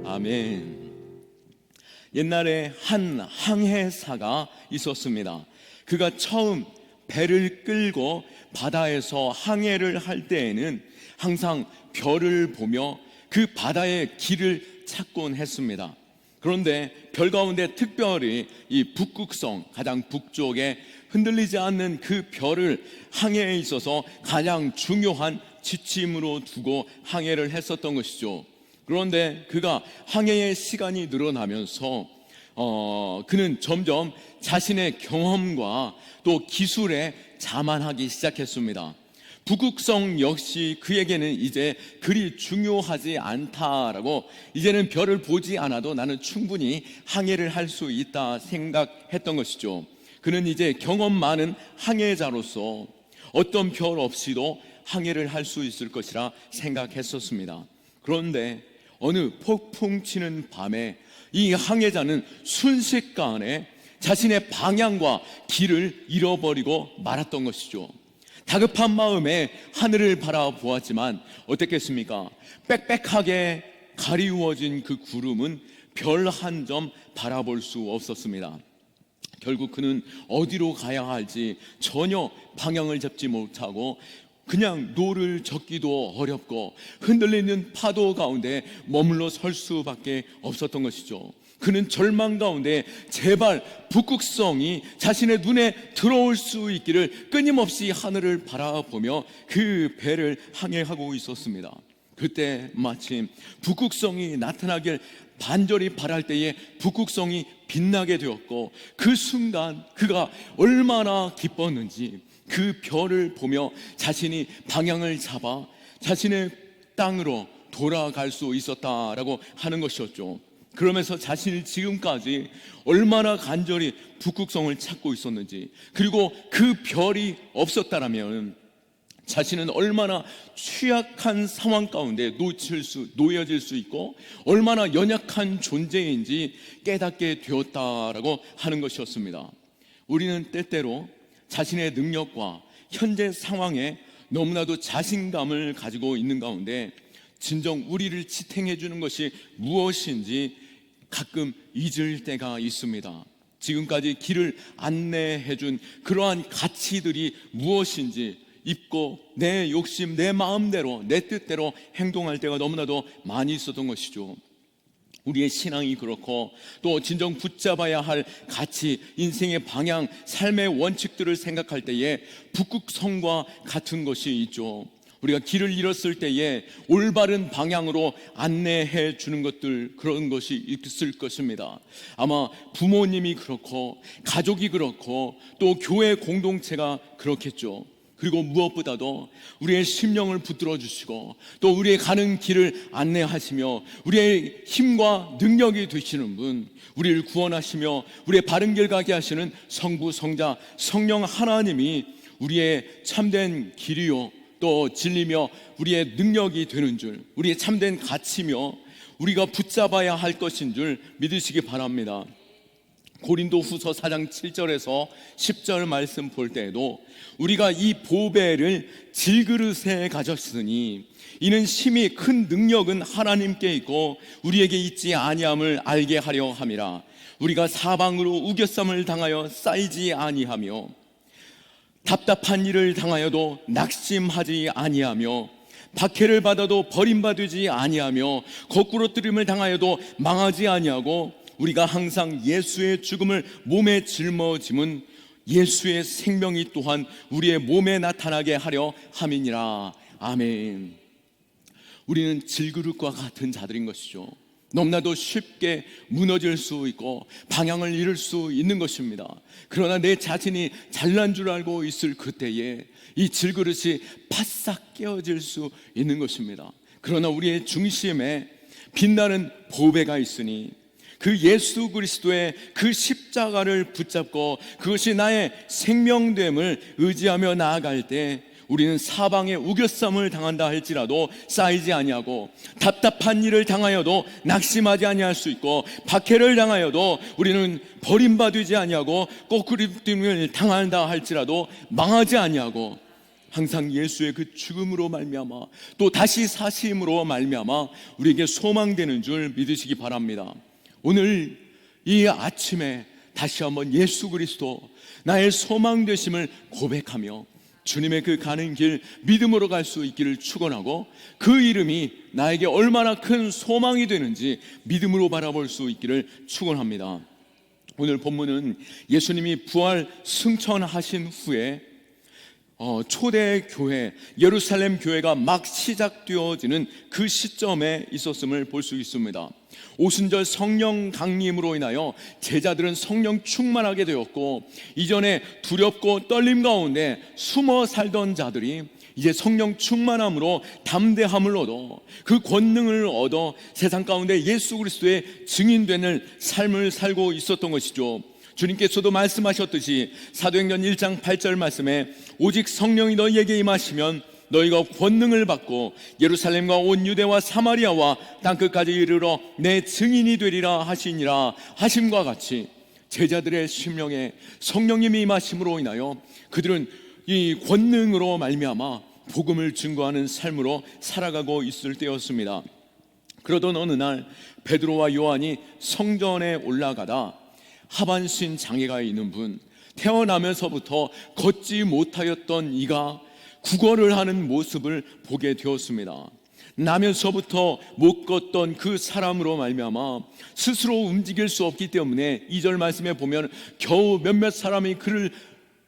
아멘. 옛날에 한 항해사가 있었습니다. 그가 처음 배를 끌고 바다에서 항해를 할 때에는 항상 별을 보며 그 바다의 길을 찾곤 했습니다. 그런데 별 가운데 특별히 이 북극성, 가장 북쪽에 흔들리지 않는 그 별을 항해에 있어서 가장 중요한 지침으로 두고 항해를 했었던 것이죠. 그런데 그가 항해의 시간이 늘어나면서 그는 점점 자신의 경험과 또 기술에 자만하기 시작했습니다. 북극성 역시 그에게는 이제 그리 중요하지 않다라고, 이제는 별을 보지 않아도 나는 충분히 항해를 할 수 있다 생각했던 것이죠. 그는 이제 경험 많은 항해자로서 어떤 별 없이도 항해를 할 수 있을 것이라 생각했었습니다. 그런데 어느 폭풍 치는 밤에 이 항해자는 순식간에 자신의 방향과 길을 잃어버리고 말았던 것이죠. 다급한 마음에 하늘을 바라보았지만 어떻겠습니까? 빽빽하게 가리워진 그 구름은 별 한 점 바라볼 수 없었습니다. 결국 그는 어디로 가야 할지 전혀 방향을 잡지 못하고 그냥 노를 젓기도 어렵고 흔들리는 파도 가운데 머물러 설 수밖에 없었던 것이죠. 그는 절망 가운데 제발 북극성이 자신의 눈에 들어올 수 있기를 끊임없이 하늘을 바라보며 그 배를 항해하고 있었습니다. 그때 마침 북극성이 나타나길 반절히 바랄 때에 북극성이 빛나게 되었고, 그 순간 그가 얼마나 기뻤는지 그 별을 보며 자신이 방향을 잡아 자신의 땅으로 돌아갈 수 있었다라고 하는 것이었죠. 그러면서 자신이 지금까지 얼마나 간절히 북극성을 찾고 있었는지, 그리고 그 별이 없었다라면 자신은 얼마나 취약한 상황 가운데 놓여질 수 있고 얼마나 연약한 존재인지 깨닫게 되었다라고 하는 것이었습니다. 우리는 때때로 자신의 능력과 현재 상황에 너무나도 자신감을 가지고 있는 가운데 진정 우리를 지탱해 주는 것이 무엇인지 가끔 잊을 때가 있습니다. 지금까지 길을 안내해 준 그러한 가치들이 무엇인지 잊고 내 욕심, 내 마음대로, 내 뜻대로 행동할 때가 너무나도 많이 있었던 것이죠. 우리의 신앙이 그렇고 또 진정 붙잡아야 할 가치, 인생의 방향, 삶의 원칙들을 생각할 때에 북극성과 같은 것이 있죠. 우리가 길을 잃었을 때에 올바른 방향으로 안내해 주는 것들, 그런 것이 있을 것입니다. 아마 부모님이 그렇고 가족이 그렇고 또 교회 공동체가 그렇겠죠. 그리고 무엇보다도 우리의 심령을 붙들어 주시고 또 우리의 가는 길을 안내하시며 우리의 힘과 능력이 되시는 분, 우리를 구원하시며 우리의 바른 길 가게 하시는 성부, 성자, 성령 하나님이 우리의 참된 길이요 또 진리며 우리의 능력이 되는 줄, 우리의 참된 가치며 우리가 붙잡아야 할 것인 줄 믿으시기 바랍니다. 고린도후서 4장 7절에서 10절 말씀 볼 때에도 우리가 이 보배를 질그릇에 가졌으니 이는 심히 큰 능력은 하나님께 있고 우리에게 있지 아니함을 알게 하려 함이라. 우리가 사방으로 우겨쌈을 당하여 쌓이지 아니하며 답답한 일을 당하여도 낙심하지 아니하며 박해를 받아도 버림받지 아니하며 거꾸로뜨림을 당하여도 망하지 아니하고 우리가 항상 예수의 죽음을 몸에 짊어짐은 예수의 생명이 또한 우리의 몸에 나타나게 하려 함이니라. 아멘. 우리는 질그릇과 같은 자들인 것이죠. 너무나도 쉽게 무너질 수 있고 방향을 잃을 수 있는 것입니다. 그러나 내 자신이 잘난 줄 알고 있을 그때에 이 질그릇이 바싹 깨어질 수 있는 것입니다. 그러나 우리의 중심에 빛나는 보배가 있으니 그 예수 그리스도의 그 십자가를 붙잡고 그것이 나의 생명됨을 의지하며 나아갈 때 우리는 사방에 우겨쌈을 당한다 할지라도 쌓이지 아니하고 답답한 일을 당하여도 낙심하지 아니할 수 있고 박해를 당하여도 우리는 버림받지 아니하고 꼬꾸리낌을 당한다 할지라도 망하지 아니하고 항상 예수의 그 죽음으로 말미암아 또 다시 사심으로 말미암아 우리에게 소망되는 줄 믿으시기 바랍니다. 오늘 이 아침에 다시 한번 예수 그리스도 나의 소망 되심을 고백하며 주님의 그 가는 길 믿음으로 갈 수 있기를 축원하고, 그 이름이 나에게 얼마나 큰 소망이 되는지 믿음으로 바라볼 수 있기를 축원합니다. 오늘 본문은 예수님이 부활 승천하신 후에 초대 교회 예루살렘 교회가 막 시작되어지는 그 시점에 있었음을 볼 수 있습니다. 오순절 성령 강림으로 인하여 제자들은 성령 충만하게 되었고, 이전에 두렵고 떨림 가운데 숨어 살던 자들이 이제 성령 충만함으로 담대함을 얻어 그 권능을 얻어 세상 가운데 예수 그리스도의 증인되는 삶을 살고 있었던 것이죠. 주님께서도 말씀하셨듯이 사도행전 1장 8절 말씀에 오직 성령이 너희에게 임하시면 너희가 권능을 받고 예루살렘과 온 유대와 사마리아와 땅끝까지 이르러 내 증인이 되리라 하시니라 하심과 같이 제자들의 심령에 성령님이 임하심으로 인하여 그들은 이 권능으로 말미암아 복음을 증거하는 삶으로 살아가고 있을 때였습니다. 그러던 어느 날 베드로와 요한이 성전에 올라가다 하반신 장애가 있는 분, 태어나면서부터 걷지 못하였던 이가 구걸을 하는 모습을 보게 되었습니다. 나면서부터 못 걷던 그 사람으로 말미암아 스스로 움직일 수 없기 때문에 2절 말씀에 보면 겨우 몇몇 사람이 그를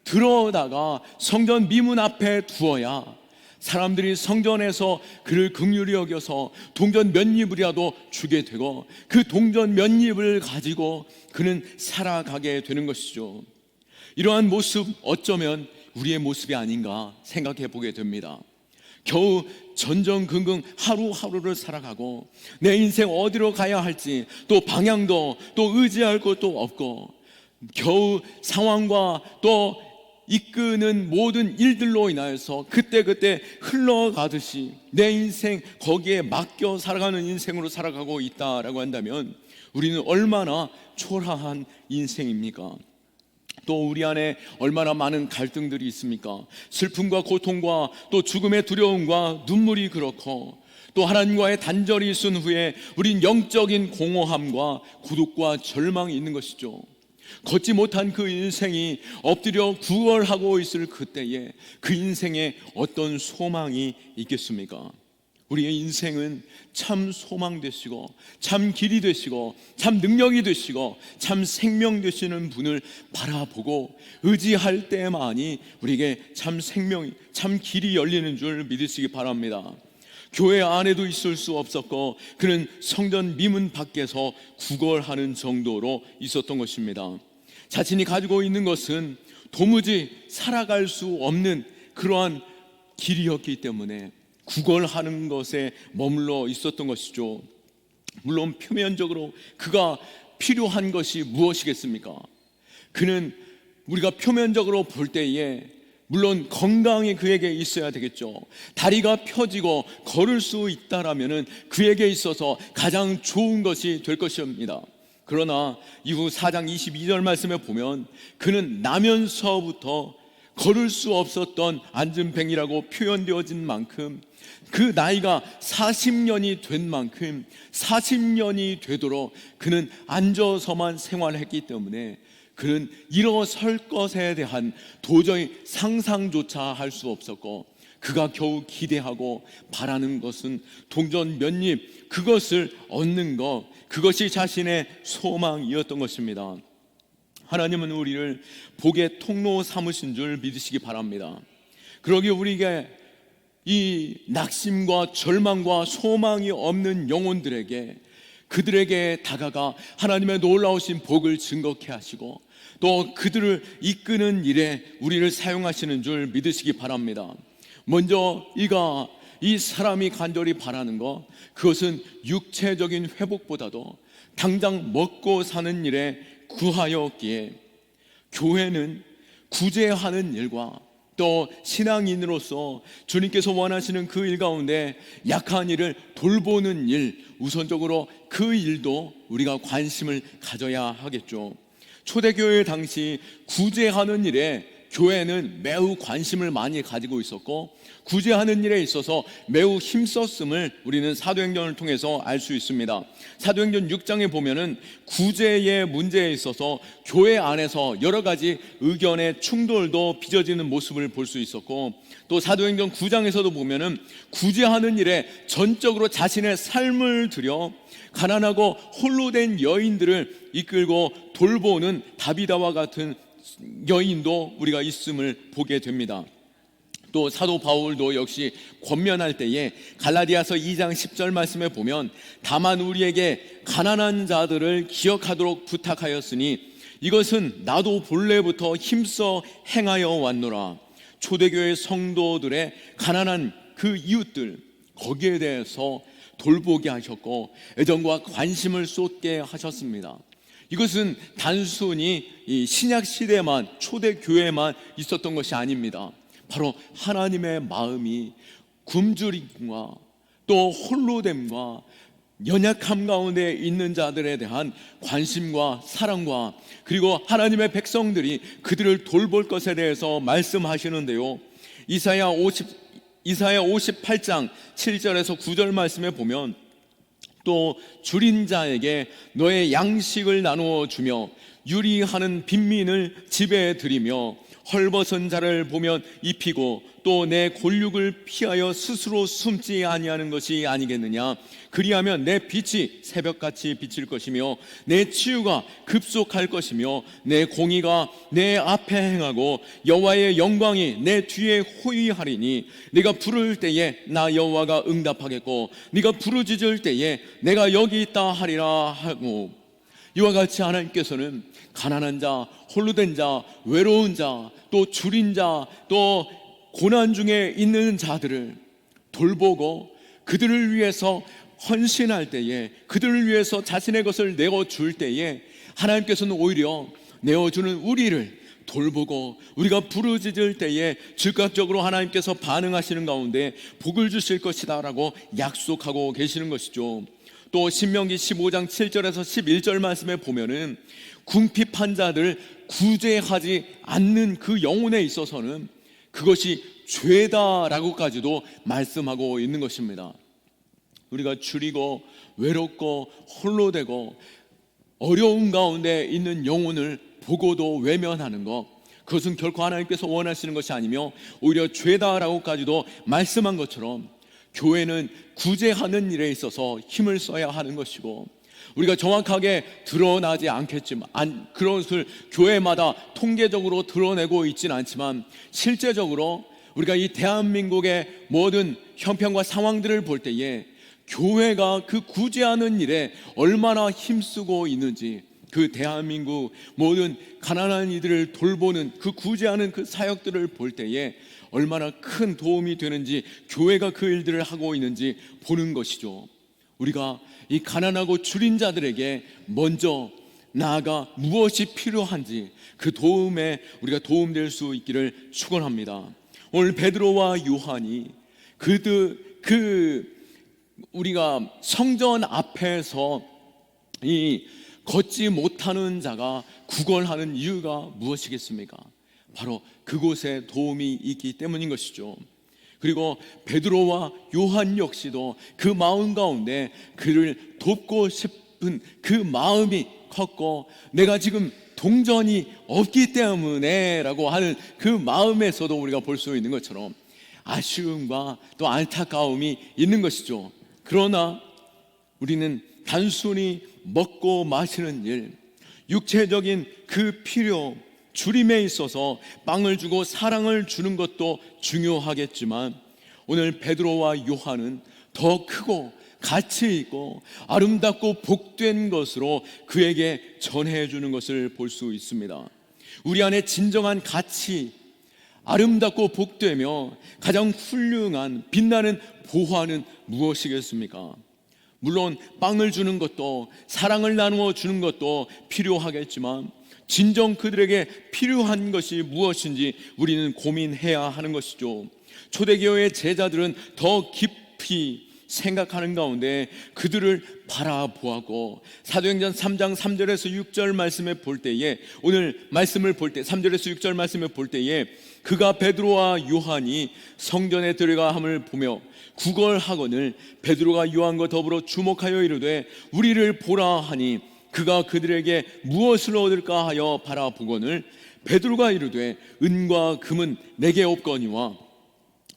들어다가 성전 미문 앞에 두어야 사람들이 성전에서 그를 긍휼히 여겨서 동전 몇 입이라도 주게 되고 그 동전 몇 입을 가지고 그는 살아가게 되는 것이죠. 이러한 모습 어쩌면 우리의 모습이 아닌가 생각해 보게 됩니다. 겨우 전전긍긍 하루하루를 살아가고 내 인생 어디로 가야 할지 또 방향도 또 의지할 것도 없고 겨우 상황과 또 이끄는 모든 일들로 인하여서 그때그때 흘러가듯이 내 인생 거기에 맡겨 살아가는 인생으로 살아가고 있다라고 한다면 우리는 얼마나 초라한 인생입니까? 또 우리 안에 얼마나 많은 갈등들이 있습니까? 슬픔과 고통과 또 죽음의 두려움과 눈물이 그렇고 또 하나님과의 단절이 있은 후에 우린 영적인 공허함과 고독과 절망이 있는 것이죠. 걷지 못한 그 인생이 엎드려 구걸하고 있을 그때에 그 인생에 어떤 소망이 있겠습니까? 우리의 인생은 참 소망 되시고 참 길이 되시고 참 능력이 되시고 참 생명 되시는 분을 바라보고 의지할 때만이 우리에게 참 생명이 참 길이 열리는 줄 믿으시기 바랍니다. 교회 안에도 있을 수 없었고 그는 성전 미문 밖에서 구걸하는 정도로 있었던 것입니다. 자신이 가지고 있는 것은 도무지 살아갈 수 없는 그러한 길이었기 때문에 구걸하는 것에 머물러 있었던 것이죠. 물론 표면적으로 그가 필요한 것이 무엇이겠습니까? 그는 우리가 표면적으로 볼 때에 물론 건강이 그에게 있어야 되겠죠. 다리가 펴지고 걸을 수 있다라면은 그에게 있어서 가장 좋은 것이 될 것입니다. 그러나 이후 4장 22절 말씀에 보면 그는 나면서부터 걸을 수 없었던 안진뱅이라고 표현되어진 만큼 그 나이가 40년이 된 만큼 40년이 되도록 그는 앉아서만 생활했기 때문에 그는 일어설 것에 대한 도저히 상상조차 할 수 없었고 그가 겨우 기대하고 바라는 것은 동전 몇 입 그것을 얻는 것, 그것이 자신의 소망이었던 것입니다. 하나님은 우리를 복의 통로 삼으신 줄 믿으시기 바랍니다. 그러기에 우리에게 이 낙심과 절망과 소망이 없는 영혼들에게 그들에게 다가가 하나님의 놀라우신 복을 증거케 하시고 또 그들을 이끄는 일에 우리를 사용하시는 줄 믿으시기 바랍니다. 먼저 이 사람이 간절히 바라는 것, 그것은 육체적인 회복보다도 당장 먹고 사는 일에 구하였기에 교회는 구제하는 일과 또 신앙인으로서 주님께서 원하시는 그 일 가운데 약한 이를 돌보는 일, 우선적으로 그 일도 우리가 관심을 가져야 하겠죠. 초대교회 당시 구제하는 일에 교회는 매우 관심을 많이 가지고 있었고 구제하는 일에 있어서 매우 힘썼음을 우리는 사도행전을 통해서 알 수 있습니다. 사도행전 6장에 보면은 구제의 문제에 있어서 교회 안에서 여러 가지 의견의 충돌도 빚어지는 모습을 볼 수 있었고, 또 사도행전 9장에서도 보면은 구제하는 일에 전적으로 자신의 삶을 들여 가난하고 홀로 된 여인들을 이끌고 돌보는 다비다와 같은 여인도 우리가 있음을 보게 됩니다. 또 사도 바울도 역시 권면할 때에 갈라디아서 2장 10절 말씀에 보면 다만 우리에게 가난한 자들을 기억하도록 부탁하였으니 이것은 나도 본래부터 힘써 행하여 왔노라. 초대교회 성도들의 가난한 그 이웃들, 거기에 대해서 돌보게 하셨고 애정과 관심을 쏟게 하셨습니다. 이것은 단순히 이 신약 시대만, 초대교회만 있었던 것이 아닙니다. 바로 하나님의 마음이 굶주림과 또 홀로됨과 연약함 가운데 있는 자들에 대한 관심과 사랑과, 그리고 하나님의 백성들이 그들을 돌볼 것에 대해서 말씀하시는데요, 이사야 58장 7절에서 9절 말씀에 보면 또 줄인 자에게 너의 양식을 나누어 주며 유리하는 빈민을 집에 들이며 헐벗은 자를 보면 입히고 또 내 골육을 피하여 스스로 숨지 아니하는 것이 아니겠느냐. 그리하면 내 빛이 새벽같이 비칠 것이며 내 치유가 급속할 것이며 내 공의가 내 앞에 행하고 여호와의 영광이 내 뒤에 호위하리니 네가 부를 때에 나 여호와가 응답하겠고 네가 부르짖을 때에 내가 여기 있다 하리라 하고, 이와 같이 하나님께서는 가난한 자, 홀로 된 자, 외로운 자, 또 줄인 자, 또 고난 중에 있는 자들을 돌보고 그들을 위해서 헌신할 때에, 그들을 위해서 자신의 것을 내어줄 때에 하나님께서는 오히려 내어주는 우리를 돌보고 우리가 부르짖을 때에 즉각적으로 하나님께서 반응하시는 가운데 복을 주실 것이다 라고 약속하고 계시는 것이죠. 또 신명기 15장 7절에서 11절 말씀에 보면은 궁핍한 자들 구제하지 않는 그 영혼에 있어서는 그것이 죄다라고까지도 말씀하고 있는 것입니다. 우리가 줄이고 외롭고 홀로 되고 어려운 가운데 있는 영혼을 보고도 외면하는 것, 그것은 결코 하나님께서 원하시는 것이 아니며 오히려 죄다라고까지도 말씀한 것처럼 교회는 구제하는 일에 있어서 힘을 써야 하는 것이고, 우리가 정확하게 드러나지 않겠지만, 그런 것을 교회마다 통계적으로 드러내고 있지는 않지만 실제적으로 우리가 이 대한민국의 모든 형편과 상황들을 볼 때에 교회가 그 구제하는 일에 얼마나 힘쓰고 있는지, 그 대한민국 모든 가난한 이들을 돌보는 그 구제하는 그 사역들을 볼 때에 얼마나 큰 도움이 되는지, 교회가 그 일들을 하고 있는지 보는 것이죠. 우리가 이 가난하고 줄인 자들에게 먼저 나아가 무엇이 필요한지 그 도움에 우리가 도움될 수 있기를 축원합니다. 오늘 베드로와 요한이 우리가 성전 앞에서 이 걷지 못하는 자가 구걸하는 이유가 무엇이겠습니까? 바로 그곳에 도움이 있기 때문인 것이죠. 그리고 베드로와 요한 역시도 그 마음 가운데 그를 돕고 싶은 그 마음이 컸고, 내가 지금 동전이 없기 때문에 라고 하는 그 마음에서도 우리가 볼 수 있는 것처럼 아쉬움과 또 안타까움이 있는 것이죠. 그러나 우리는 단순히 먹고 마시는 일, 육체적인 그 필요, 줄임에 있어서 빵을 주고 사랑을 주는 것도 중요하겠지만 오늘 베드로와 요한은 더 크고 가치 있고 아름답고 복된 것으로 그에게 전해주는 것을 볼 수 있습니다. 우리 안에 진정한 가치, 아름답고 복되며 가장 훌륭한 빛나는 보화는 무엇이겠습니까? 물론 빵을 주는 것도 사랑을 나누어 주는 것도 필요하겠지만 진정 그들에게 필요한 것이 무엇인지 우리는 고민해야 하는 것이죠. 초대교회의 제자들은 더 깊이 생각하는 가운데 그들을 바라보았고, 사도행전 3장 3절에서 6절 말씀에 볼 때에, 오늘 말씀을 볼 때 3절에서 6절 말씀에 볼 때에 그가 베드로와 요한이 성전에 들어가함을 보며 구걸하거늘 베드로가 요한과 더불어 주목하여 이르되 우리를 보라 하니 그가 그들에게 무엇을 얻을까 하여 바라보거늘 베드로가 이르되 은과 금은 내게 없거니와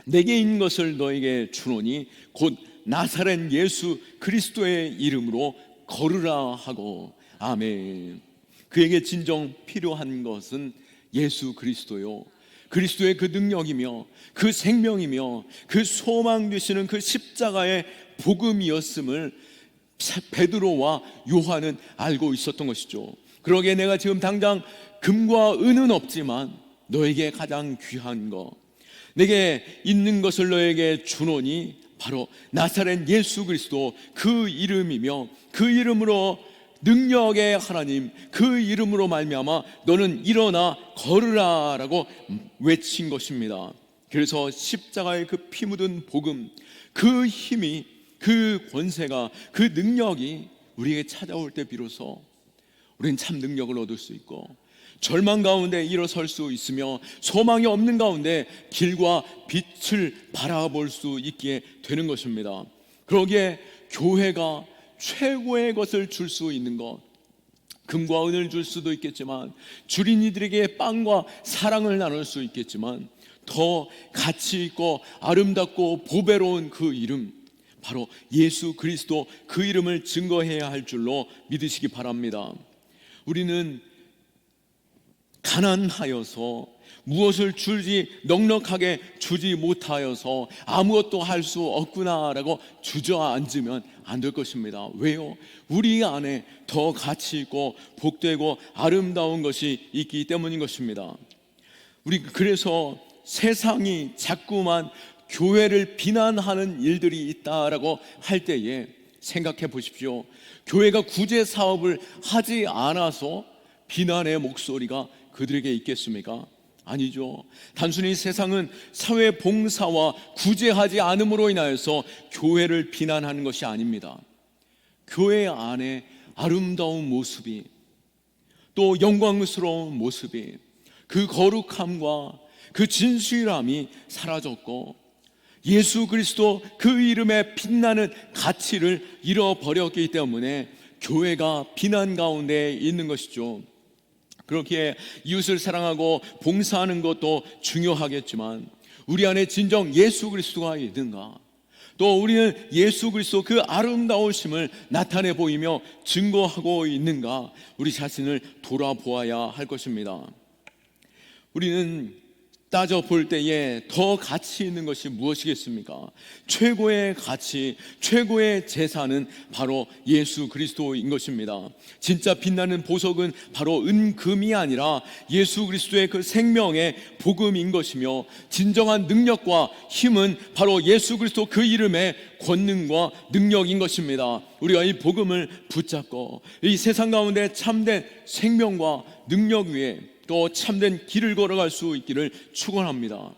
내게 있는 것을 너에게 주노니 곧 나사렛 예수 그리스도의 이름으로 걸으라 하고. 아멘. 그에게 진정 필요한 것은 예수 그리스도요, 그리스도의 그 능력이며 그 생명이며 그 소망 되시는 그 십자가의 복음이었음을 베드로와 요한은 알고 있었던 것이죠. 그러기에 내가 지금 당장 금과 은은 없지만 너에게 가장 귀한 것, 내게 있는 것을 너에게 주노니 바로 나사렛 예수 그리스도 그 이름이며 그 이름으로 능력의 하나님, 그 이름으로 말미암아 너는 일어나 걸으라 라고 외친 것입니다. 그래서 십자가의 그 피 묻은 복음, 그 힘이, 그 권세가, 그 능력이 우리에게 찾아올 때 비로소 우리는 참 능력을 얻을 수 있고, 절망 가운데 일어설 수 있으며 소망이 없는 가운데 길과 빛을 바라볼 수 있게 되는 것입니다. 그러기에 교회가 최고의 것을 줄 수 있는 것, 금과 은을 줄 수도 있겠지만, 주린이들에게 빵과 사랑을 나눌 수 있겠지만, 더 가치 있고 아름답고 보배로운 그 이름, 바로 예수 그리스도 그 이름을 증거해야 할 줄로 믿으시기 바랍니다. 우리는 가난하여서 무엇을 주지, 넉넉하게 주지 못하여서 아무것도 할 수 없구나라고 주저앉으면 안 될 것입니다. 왜요? 우리 안에 더 가치 있고 복되고 아름다운 것이 있기 때문인 것입니다. 우리 그래서 세상이 자꾸만 교회를 비난하는 일들이 있다라고 할 때에 생각해 보십시오. 교회가 구제 사업을 하지 않아서 비난의 목소리가 그들에게 있겠습니까? 아니죠. 단순히 세상은 사회 봉사와 구제하지 않음으로 인하여서 교회를 비난하는 것이 아닙니다. 교회 안에 아름다운 모습이, 또 영광스러운 모습이, 그 거룩함과 그 진실함이 사라졌고 예수 그리스도 그 이름에 빛나는 가치를 잃어버렸기 때문에 교회가 비난 가운데 있는 것이죠. 그렇기에 이웃을 사랑하고 봉사하는 것도 중요하겠지만, 우리 안에 진정 예수 그리스도가 있는가, 또 우리는 예수 그리스도 그 아름다우심을 나타내 보이며 증거하고 있는가, 우리 자신을 돌아보아야 할 것입니다. 우리는 따져볼 때에 더 가치 있는 것이 무엇이겠습니까? 최고의 가치, 최고의 재산은 바로 예수 그리스도인 것입니다. 진짜 빛나는 보석은 바로 은금이 아니라 예수 그리스도의 그 생명의 복음인 것이며, 진정한 능력과 힘은 바로 예수 그리스도 그 이름의 권능과 능력인 것입니다. 우리가 이 복음을 붙잡고 이 세상 가운데 참된 생명과 능력 위에 또 참된 길을 걸어갈 수 있기를 축원합니다.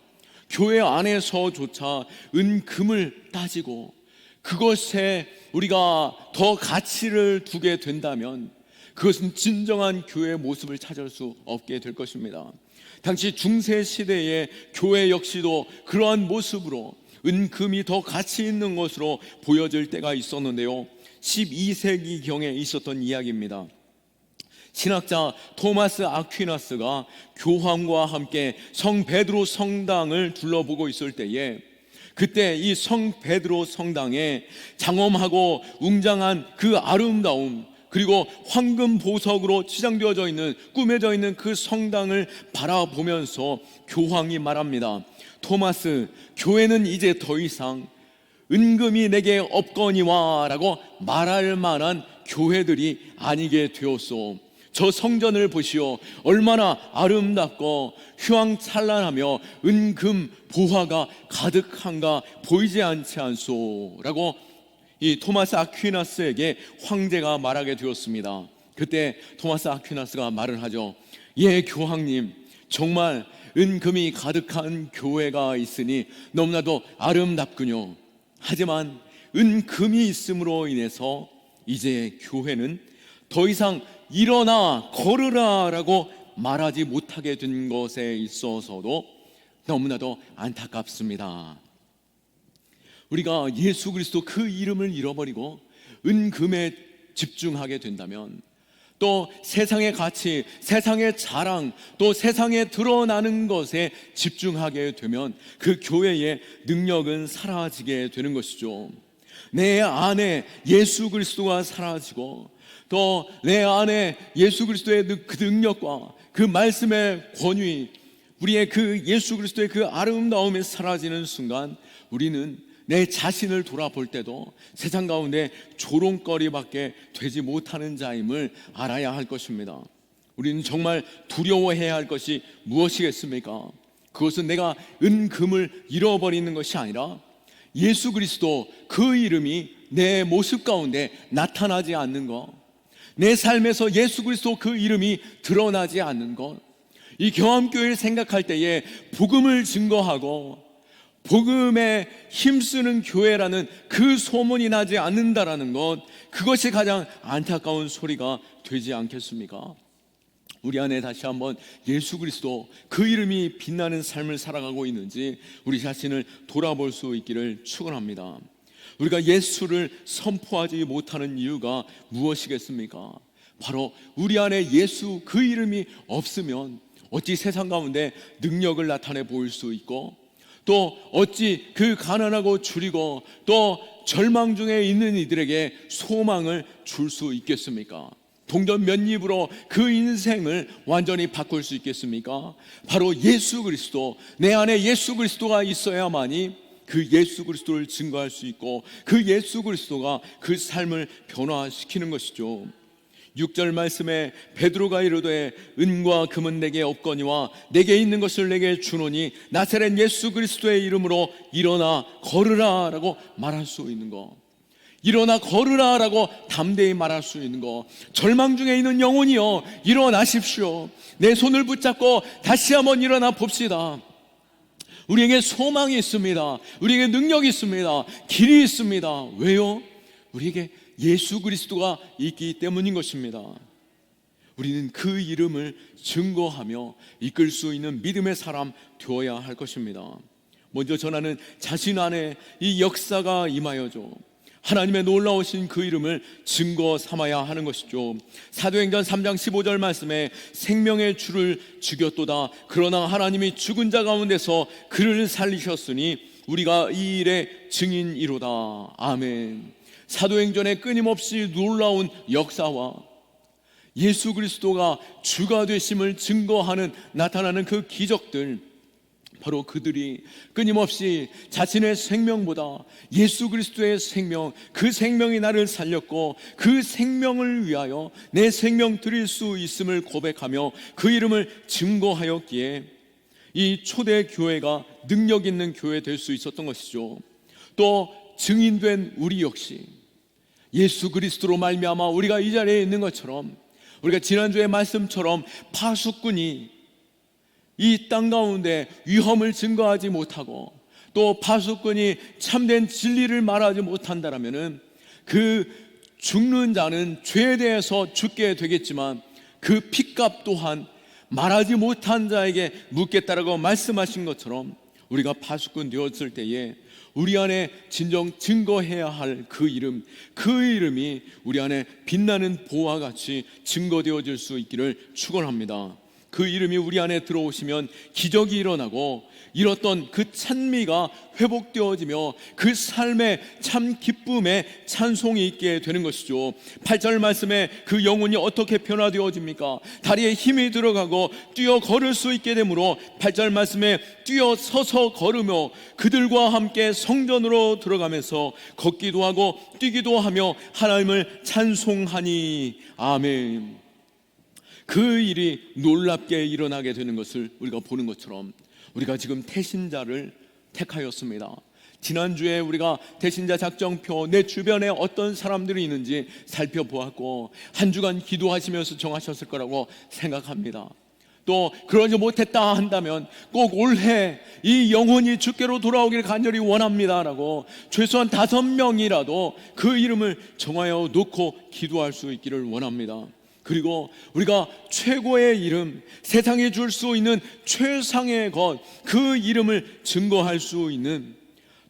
교회 안에서조차 은금을 따지고 그것에 우리가 더 가치를 두게 된다면 그것은 진정한 교회의 모습을 찾을 수 없게 될 것입니다. 당시 중세 시대의 교회 역시도 그러한 모습으로 은금이 더 가치 있는 것으로 보여질 때가 있었는데요, 12세기경에 있었던 이야기입니다. 신학자 토마스 아퀴나스가 교황과 함께 성 베드로 성당을 둘러보고 있을 때에, 그때 이 성 베드로 성당에 장엄하고 웅장한 그 아름다움, 그리고 황금 보석으로 치장되어져 있는, 꾸며져 있는 그 성당을 바라보면서 교황이 말합니다. 토마스, 교회는 이제 더 이상 은금이 내게 없거니와 라고 말할 만한 교회들이 아니게 되었소. 저 성전을 보시오. 얼마나 아름답고 휘황찬란하며 은금 보화가 가득한가 보이지 않지 않소? 라고 이 토마스 아퀴나스에게 황제가 말하게 되었습니다. 그때 토마스 아퀴나스가 말을 하죠. 예, 교황님, 정말 은금이 가득한 교회가 있으니 너무나도 아름답군요. 하지만 은금이 있음으로 인해서 이제 교회는 더 이상 일어나 걸으라 라고 말하지 못하게 된 것에 있어서도 너무나도 안타깝습니다. 우리가 예수 그리스도 그 이름을 잃어버리고 은금에 집중하게 된다면, 또 세상의 가치, 세상의 자랑, 또 세상에 드러나는 것에 집중하게 되면 그 교회의 능력은 사라지게 되는 것이죠. 내 안에 예수 그리스도가 사라지고, 또 내 안에 예수 그리스도의 그 능력과 그 말씀의 권위, 우리의 그 예수 그리스도의 그 아름다움이 사라지는 순간 우리는 내 자신을 돌아볼 때도 세상 가운데 조롱거리밖에 되지 못하는 자임을 알아야 할 것입니다. 우리는 정말 두려워해야 할 것이 무엇이겠습니까? 그것은 내가 은금을 잃어버리는 것이 아니라 예수 그리스도 그 이름이 내 모습 가운데 나타나지 않는 것, 내 삶에서 예수 그리스도 그 이름이 드러나지 않는 것, 이 경암교회를 생각할 때에 복음을 증거하고 복음에 힘쓰는 교회라는 그 소문이 나지 않는다라는 것, 그것이 가장 안타까운 소리가 되지 않겠습니까? 우리 안에 다시 한번 예수 그리스도 그 이름이 빛나는 삶을 살아가고 있는지 우리 자신을 돌아볼 수 있기를 축원합니다. 우리가 예수를 선포하지 못하는 이유가 무엇이겠습니까? 바로 우리 안에 예수 그 이름이 없으면 어찌 세상 가운데 능력을 나타내 보일 수 있고, 또 어찌 그 가난하고 줄이고 또 절망 중에 있는 이들에게 소망을 줄 수 있겠습니까? 동전 몇 입으로 그 인생을 완전히 바꿀 수 있겠습니까? 바로 예수 그리스도, 내 안에 예수 그리스도가 있어야만이 그 예수 그리스도를 증거할 수 있고 그 예수 그리스도가 그 삶을 변화시키는 것이죠. 6절 말씀에 베드로가 이르되 은과 금은 내게 없거니와 내게 있는 것을 내게 주노니 나사렛 예수 그리스도의 이름으로 일어나 걸으라 라고 말할 수 있는 것, 일어나 걸으라 라고 담대히 말할 수 있는 것, 절망 중에 있는 영혼이여 일어나십시오. 내 손을 붙잡고 다시 한번 일어나 봅시다. 우리에게 소망이 있습니다. 우리에게 능력이 있습니다. 길이 있습니다. 왜요? 우리에게 예수 그리스도가 있기 때문인 것입니다. 우리는 그 이름을 증거하며 이끌 수 있는 믿음의 사람 되어야 할 것입니다. 먼저 전하는 자신 안에 이 역사가 임하여져 하나님의 놀라우신 그 이름을 증거 삼아야 하는 것이죠. 사도행전 3장 15절 말씀에 생명의 주를 죽였도다 그러나 하나님이 죽은 자 가운데서 그를 살리셨으니 우리가 이 일의 증인이로다. 아멘. 사도행전의 끊임없이 놀라운 역사와 예수 그리스도가 주가 되심을 증거하는 나타나는 그 기적들, 바로 그들이 끊임없이 자신의 생명보다 예수 그리스도의 생명, 그 생명이 나를 살렸고 그 생명을 위하여 내 생명 드릴 수 있음을 고백하며 그 이름을 증거하였기에 이 초대 교회가 능력 있는 교회 될 수 있었던 것이죠. 또 증인된 우리 역시 예수 그리스도로 말미암아 우리가 이 자리에 있는 것처럼, 우리가 지난주의 말씀처럼 파수꾼이 이 땅 가운데 위험을 증거하지 못하고 또 파수꾼이 참된 진리를 말하지 못한다라면은 그 죽는 자는 죄에 대해서 죽게 되겠지만 그 핏값 또한 말하지 못한 자에게 묻겠다라고 말씀하신 것처럼 우리가 파수꾼 되었을 때에 우리 안에 진정 증거해야 할 그 이름, 그 이름이 우리 안에 빛나는 보화와 같이 증거되어질 수 있기를 축원합니다. 그 이름이 우리 안에 들어오시면 기적이 일어나고 잃었던 그 찬미가 회복되어지며 그 삶의 참 기쁨의 찬송이 있게 되는 것이죠. 8절 말씀에 그 영혼이 어떻게 변화되어집니까? 다리에 힘이 들어가고 뛰어 걸을 수 있게 되므로 8절 말씀에 뛰어 서서 걸으며 그들과 함께 성전으로 들어가면서 걷기도 하고 뛰기도 하며 하나님을 찬송하니. 아멘. 그 일이 놀랍게 일어나게 되는 것을 우리가 보는 것처럼 우리가 지금 태신자를 택하였습니다. 지난주에 우리가 태신자 작정표, 내 주변에 어떤 사람들이 있는지 살펴보았고 한 주간 기도하시면서 정하셨을 거라고 생각합니다. 또 그러지 못했다 한다면 꼭 올해 이 영혼이 주께로 돌아오기를 간절히 원합니다라고 최소한 5명이라도 그 이름을 정하여 놓고 기도할 수 있기를 원합니다. 그리고 우리가 최고의 이름, 세상에 줄 수 있는 최상의 것, 그 이름을 증거할 수 있는,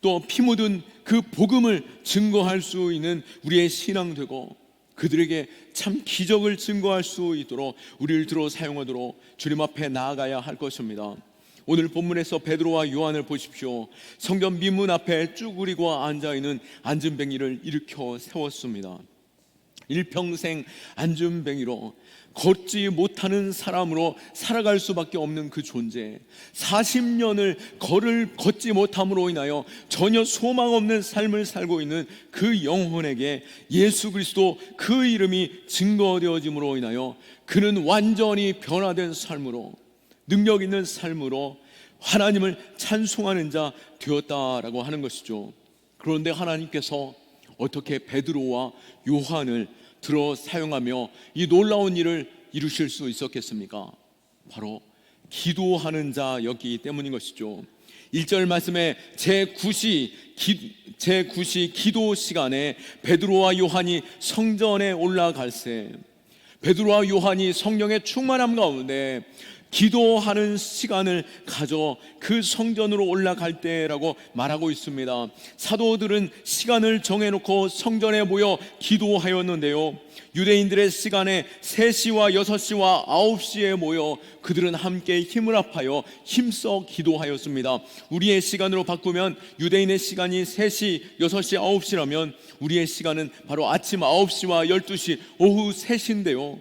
또 피 묻은 그 복음을 증거할 수 있는 우리의 신앙 되고, 그들에게 참 기적을 증거할 수 있도록 우리를 들어 사용하도록 주님 앞에 나아가야 할 것입니다. 오늘 본문에서 베드로와 요한을 보십시오. 성전 미문 앞에 쭈그리고 앉아있는 안진뱅이를 일으켜 세웠습니다. 일평생 안진뱅이로 걷지 못하는 사람으로 살아갈 수밖에 없는 그 존재, 40년을 걷지 못함으로 인하여 전혀 소망 없는 삶을 살고 있는 그 영혼에게 예수 그리스도 그 이름이 증거되어짐으로 인하여 그는 완전히 변화된 삶으로, 능력 있는 삶으로 하나님을 찬송하는 자 되었다라고 하는 것이죠. 그런데 하나님께서 어떻게 베드로와 요한을 들어 사용하며 이 놀라운 일을 이루실 수 있었겠습니까? 바로 기도하는 자였기 때문인 것이죠. 1절 말씀에 제9시 기도 시간에 베드로와 요한이 성전에 올라갈새, 베드로와 요한이 성령의 충만함 가운데 기도하는 시간을 가져 그 성전으로 올라갈 때라고 말하고 있습니다. 사도들은 시간을 정해놓고 성전에 모여 기도하였는데요, 유대인들의 시간에 3시와 6시와 9시에 모여 그들은 함께 힘을 합하여 힘써 기도하였습니다. 우리의 시간으로 바꾸면 유대인의 시간이 3시, 6시, 9시라면 우리의 시간은 바로 아침 9시와 12시, 오후 3시인데요,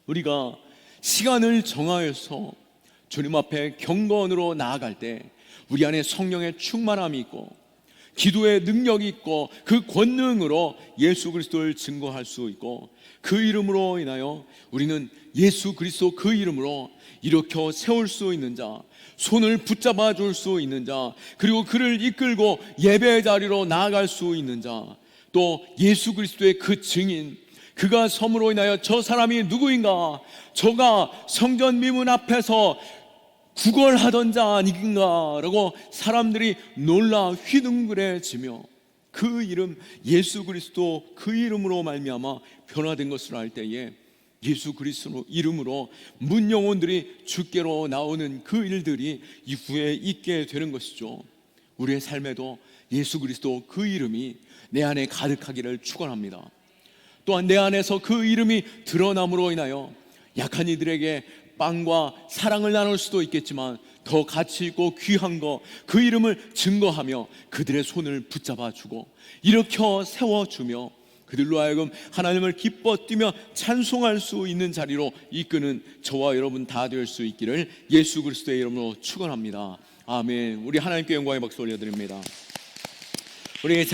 우리가 시간을 정하여서 주님 앞에 경건으로 나아갈 때 우리 안에 성령의 충만함이 있고 기도의 능력이 있고 그 권능으로 예수 그리스도를 증거할 수 있고, 그 이름으로 인하여 우리는 예수 그리스도 그 이름으로 일으켜 세울 수 있는 자, 손을 붙잡아 줄 수 있는 자, 그리고 그를 이끌고 예배 자리로 나아갈 수 있는 자, 또 예수 그리스도의 그 증인, 그가 섬으로 인하여 저 사람이 누구인가, 저가 성전 미문 앞에서 구걸하던 자 아닌가 라고 사람들이 놀라 휘둥그레지며 그 이름 예수 그리스도 그 이름으로 말미암아 변화된 것을 알 때에 예수 그리스도 이름으로 문 영혼들이 주께로 나오는 그 일들이 이후에 있게 되는 것이죠. 우리의 삶에도 예수 그리스도 그 이름이 내 안에 가득하기를 축원합니다. 또한 내 안에서 그 이름이 드러남으로 인하여 약한 이들에게 빵과 사랑을 나눌 수도 있겠지만 더 가치 있고 귀한 거, 그 이름을 증거하며 그들의 손을 붙잡아 주고 일으켜 세워주며 그들로 하여금 하나님을 기뻐 뛰며 찬송할 수 있는 자리로 이끄는 저와 여러분 다 될 수 있기를 예수 그리스도의 이름으로 축원합니다. 아멘. 우리 하나님께 영광의 박수 올려드립니다. 우리